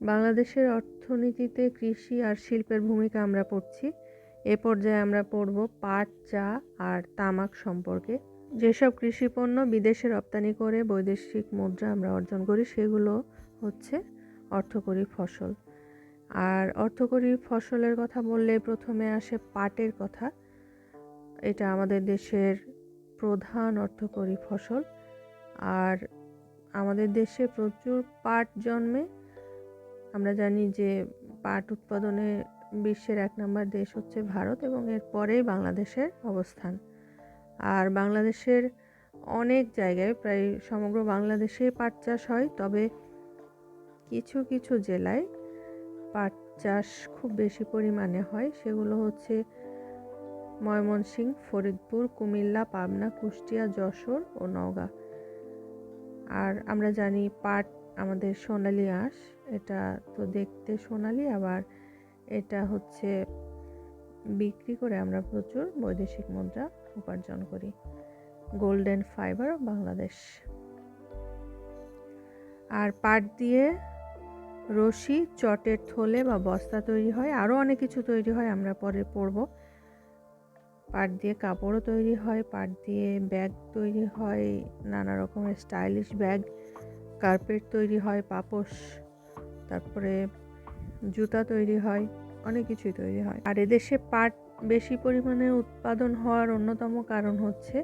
বাংলাদেশের অর্থনীতিতে কৃষি আর শিল্পের ভূমিকা আমরা পড়ছি। এ পর্যায়ে আমরা পড়ব পাট, চা আর তামাক সম্পর্কে। যেসব কৃষিপণ্য বিদেশে রপ্তানি করে বৈদেশিক মুদ্রা আমরা অর্জন করি সেগুলো হচ্ছে অর্থকরী ফসল। আর অর্থকরী ফসলের কথা বললে প্রথমে আসে পাটের কথা। এটা আমাদের দেশের প্রধান অর্থকরী ফসল। আর আমাদের দেশে প্রচুর পাট জন্মে। আমরা জানি যে পাট উৎপাদনে বিশ্বের 1 নম্বর দেশ হচ্ছে ভারত এবং এর পরেই বাংলাদেশের অবস্থান। আর বাংলাদেশের অনেক জায়গায়, প্রায় সমগ্র বাংলাদেশে পাট চাষ হয়, তবে কিছু কিছু জেলায় পাট চাষ খুব বেশি পরিমাণে হয়। সেগুলো হচ্ছে ময়মনসিংহ, ফরিদপুর, কুমিল্লা, পাবনা, কুষ্টিয়া, যশোর ও নওগাঁ। আর আমরা জানি পাট আমাদের সোনালী আঁশ, এটা তো দেখতে সোনালী, আবার এটা হচ্ছে বিক্রি করে আমরা প্রচুর বৈদেশিক মুদ্রা উপার্জন করি। Golden fibre of Bangladesh. আর পাট দিয়ে রশি, চটের থলে বা বস্তা তৈরি হয়, আরও অনেক কিছু তৈরি হয়, আমরা পরে পড়ব। পাট দিয়ে কাপড়ও তৈরি হয়, পাট দিয়ে ব্যাগ তৈরি হয়, নানা রকমের স্টাইলিশ ব্যাগ, কার্পেট তৈরি হয়, পাপোশ, তারপরে জুতা তৈরি হয়, অনেক কিছুই তৈরি হয়। আর এদেশে পাট বেশি পরিমাণে উৎপাদন হওয়ার অন্যতম কারণ হচ্ছে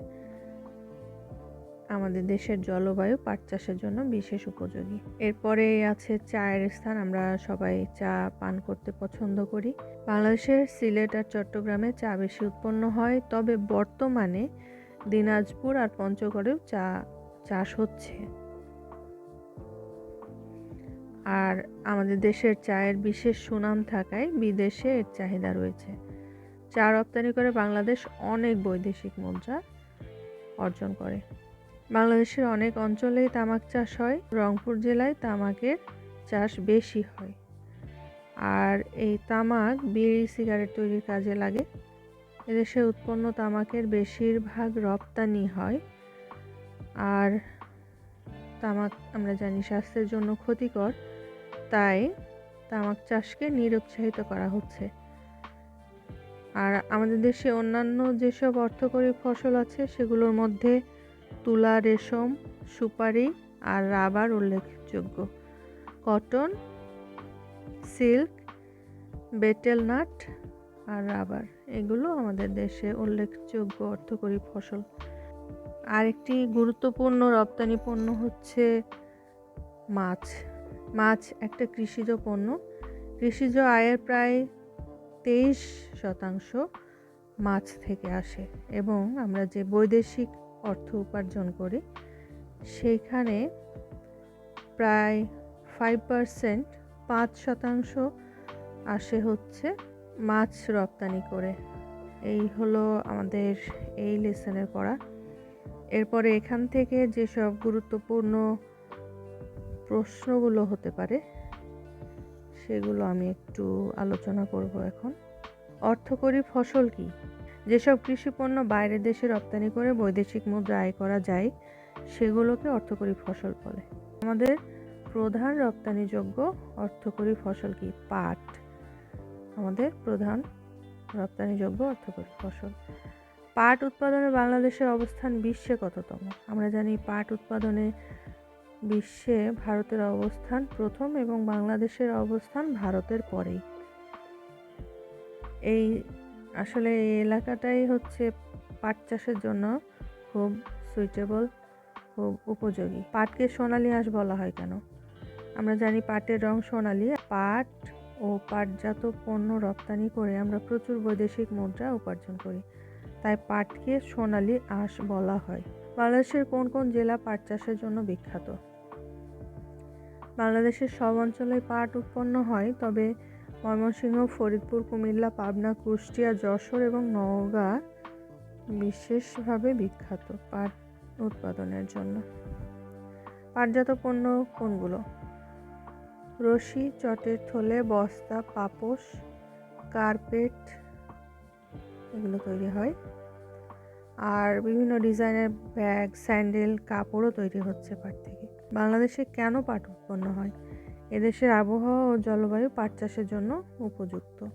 আমাদের দেশের জলবায়ু পাট চাষের জন্য বিশেষ উপযোগী। এরপরে আছে চায়ের স্থান। আমরা সবাই চা পান করতে পছন্দ করি। বাংলাদেশের সিলেট আর চট্টগ্রামে চা বেশি উৎপন্ন হয়, তবে বর্তমানে দিনাজপুর আর পঞ্চগড়েও চা চাষ হচ্ছে। আর আমাদের দেশের চায়ের বিশেষ সুনাম থাকায় বিদেশে এর চাহিদা রয়েছে। চা রপ্তানি করে বাংলাদেশ অনেক বৈদেশিক মুদ্রা অর্জন করে। বাংলাদেশের অনেক অঞ্চলেই তামাক চাষ হয়। রংপুর জেলায় তামাকের চাষ বেশি হয়। আর এই তামাক বিড়ি, সিগারেট তৈরির কাজে লাগে। এদেশে উৎপন্ন তামাকের বেশিরভাগ রপ্তানি হয়। আর তামাক আমরা জানি স্বাস্থ্যের জন্য ক্ষতিকর, তাই তামাক চাষকে নিরুৎসাহিত করা হচ্ছে। আর আমাদের দেশে অন্যান্য যেসব অর্থকরী ফসল আছে সেগুলোর মধ্যে তুলা, রেশম, সুপারি আর রাবার উল্লেখযোগ্য। কটন, সিল্ক, বেটেল নাট আর রাবার, এগুলো আমাদের দেশে উল্লেখযোগ্য অর্থকরী ফসল। আরেকটি গুরুত্বপূর্ণ রপ্তানি পণ্য হচ্ছে মাছ। মাছ একটা কৃষিজ পণ্য। কৃষিজ আয়ের প্রায় 23% মাছ থেকে আসে এবং আমরা যে বৈদেশিক অর্থ উপার্জন করি সেইখানে প্রায় 5% আসে হচ্ছে মাছ রপ্তানি করে। এই হলো আমাদের এই লেসনের পড়া। এরপরে এখান থেকে যেসব গুরুত্বপূর্ণ প্রশ্নগুলো হতে পারে সেগুলো আমি একটু আলোচনা করব এখন। অর্থকরী ফসল কি? যেসব কৃষিপণ্য বাইরের দেশে রপ্তানি করে বৈদেশিক মুদ্রা আয় করা যায় সেগুলোকে অর্থকরী ফসল বলে। আমাদের প্রধান রপ্তানিযোগ্য অর্থকরী ফসল কি? পাট আমাদের প্রধান রপ্তানিযোগ্য অর্থকরী ফসল। পাট উৎপাদনে বাংলাদেশের অবস্থান বিশ্বে কততম? আমরা জানি পাট উৎপাদনে বিশ্বে ভারতের অবস্থান প্রথম এবং বাংলাদেশের অবস্থান ভারতের পরেই। আসলে এই এলাকাটাই হচ্ছে পাট চাষের জন্য খুব সুইটেবল, খুব উপযোগী। পাটকে সোনালী আঁশ বলা হয় কেন? আমরা জানি পাটের রং সোনালী। পাট ও পাটজাত পণ্য রপ্তানি করে আমরা প্রচুর বৈদেশিক মুদ্রা উপার্জন করি, তাই পাটকে সোনালী আঁশ বলা হয়। বাংলাদেশের কোন কোন জেলা পাট চাষের জন্য বিখ্যাত? বাংলাদেশের সব অঞ্চলে পাট উৎপন্ন হয়, তবে ময়মনসিংহ, ফরিদপুর, কুমিল্লা, পাবনা, কুষ্টিয়া, যশোর এবং নওগাঁ বিশেষভাবে বিখ্যাত পাট উৎপাদনের জন্য। পাটজাত পণ্য কোনগুলো? রশি, চটের থলে, বস্তা, পাপোশ, কার্পেট, এগুলো তৈরি হয়। আর বিভিন্ন ডিজাইনের ব্যাগ, স্যান্ডেল, কাপড়ও তৈরি হচ্ছে পাট থেকে। বাংলাদেশে কেন পাট উৎপন্ন হয়? এদেশের আবহাওয়া ও জলবায়ু পাট চাষের জন্য উপযুক্ত।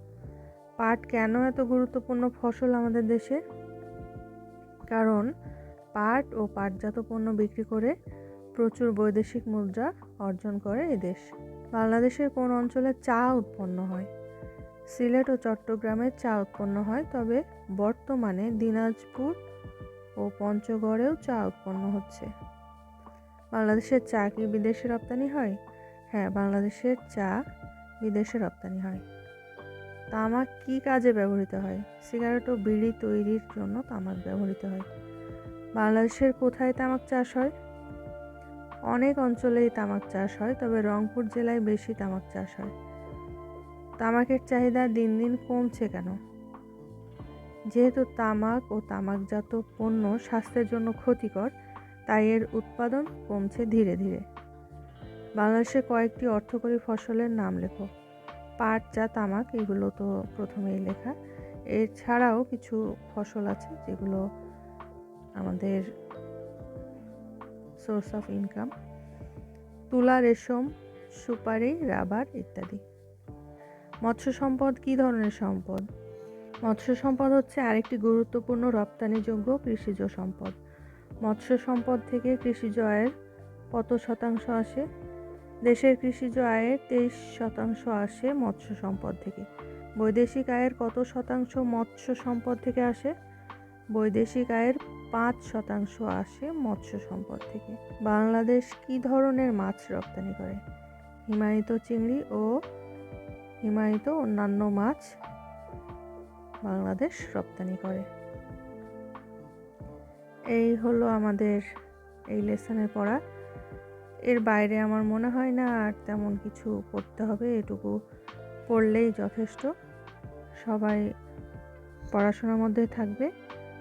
পাট কেন এত গুরুত্বপূর্ণ ফসল আমাদের দেশে? কারণ পাট ও পাটজাত পণ্য বিক্রি করে প্রচুর বৈদেশিক মুদ্রা অর্জন করে এদেশ। বাংলাদেশের কোন অঞ্চলে চা উৎপন্ন হয়? সিলেট ও চট্টগ্রামে চা উৎপন্ন হয়, তবে বর্তমানে দিনাজপুর ও পঞ্চগড়েও চা উৎপন্ন হচ্ছে। বাংলাদেশের চা কি বিদেশে রপ্তানি হয়? হ্যাঁ, বাংলাদেশের চা বিদেশে রপ্তানি হয়। তামাক কি কাজে ব্যবহৃত হয়? সিগারেট ও বিড়ি তৈরির জন্য তামাক ব্যবহৃত হয়। বাংলাদেশের কোথায় তামাক চাষ হয়? অনেক অঞ্চলেই তামাক চাষ হয়, তবে রংপুর জেলায় বেশি তামাক চাষ হয়। তামাকের চাহিদা দিন দিন কমছে কেন? যেহেতু তামাক ও তামাকজাত পণ্য স্বাস্থ্যের জন্য ক্ষতিকর, তাই এর উৎপাদন কমছে ধীরে ধীরে। বাংলাদেশের কয়েকটি অর্থকরী ফসলের নাম লেখো। পাট, চা, তামাক, এগুলো তো প্রথমেই লেখা। এছাড়াও কিছু ফসল আছে যেগুলো আমাদের সোর্স অফ ইনকাম: তুলা, রেশম, সুপারি, রাবার ইত্যাদি। মৎস্য সম্পদ কি ধরনের সম্পদ? মৎস্য সম্পদ হচ্ছে আরেকটি গুরুত্বপূর্ণ রপ্তানিযোগ্য কৃষিজ সম্পদ। মৎস্য সম্পদ থেকে কৃষিজ আয়ের কত শতাংশ আসে? দেশের কৃষিজ আয়ের 23% আসে মৎস্য সম্পদ থেকে। বৈদেশিক আয়ের কত শতাংশ মৎস্য সম্পদ থেকে আসে? বৈদেশিক আয়ের 5% আসে মৎস্য সম্পদ থেকে। বাংলাদেশ কি ধরনের মাছ রপ্তানি করে? হিমায়িত চিংড়ি ও হিমায়িত অন্যান্য মাছ বাংলাদেশ রপ্তানি করে। এই হলো আমাদের এই লেসনের পড়া। এর বাইরে আমার মনে হয় না আর তেমন কিছু পড়তে হবে, এটুকু পড়লেই যথেষ্ট। সবাই পড়াশোনার মধ্যে থাকবে।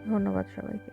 ধন্যবাদ সবাইকে।